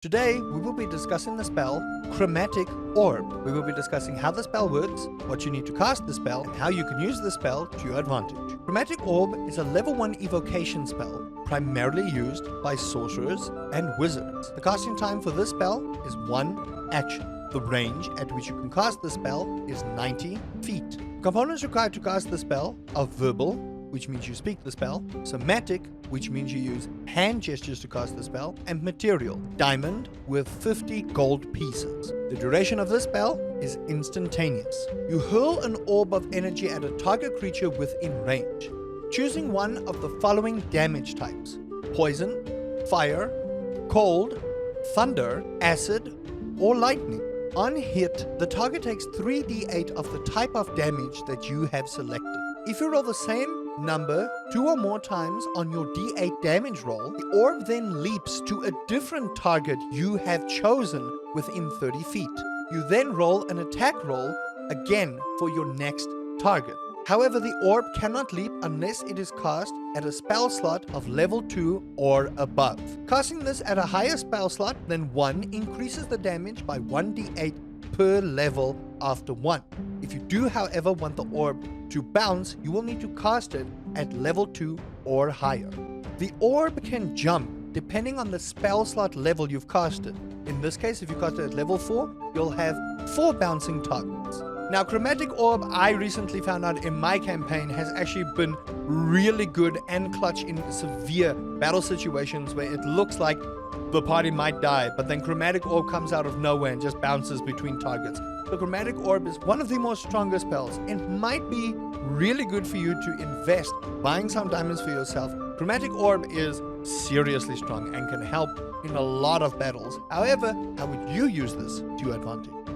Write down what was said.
Today, we will be discussing the spell Chromatic Orb. We will be discussing how the spell works, what you need to cast the spell, and how you can use the spell to your advantage. Chromatic Orb is a level 1 evocation spell, primarily used by sorcerers and wizards. The casting time for this spell is 1 action. The range at which you can cast the spell is 90 feet. Components required to cast the spell are verbal, which means you speak the spell, somatic, which means you use hand gestures to cast the spell, and material, diamond, with 50 gold pieces. The duration of this spell is instantaneous. You hurl an orb of energy at a target creature within range, choosing one of the following damage types: poison, fire, cold, thunder, acid, or lightning. On hit, the target takes 3d8 of the type of damage that you have selected. If you roll the same number 2 or more times on your d8 damage roll, the orb then leaps to a different target you have chosen within 30 feet. You then roll an attack roll again for your next target. However, the orb cannot leap unless it is cast at a spell slot of level 2 or above. Casting this at a higher spell slot than 1 increases the damage by 1d8 per level after 1. If you do, however, want the orb to bounce, you will need to cast it at level 2 or higher. The orb can jump depending on the spell slot level you've casted. In this case, if you cast it at level 4, you'll have 4 bouncing targets. Now, Chromatic Orb, I recently found out in my campaign, has actually been really good and clutch in severe battle situations where it looks like the party might die, but then Chromatic Orb comes out of nowhere and just bounces between targets. The Chromatic Orb is one of the most strongest spells and might be really good for you to invest buying some diamonds for yourself. Chromatic Orb is seriously strong and can help in a lot of battles. However, how would you use this to your advantage?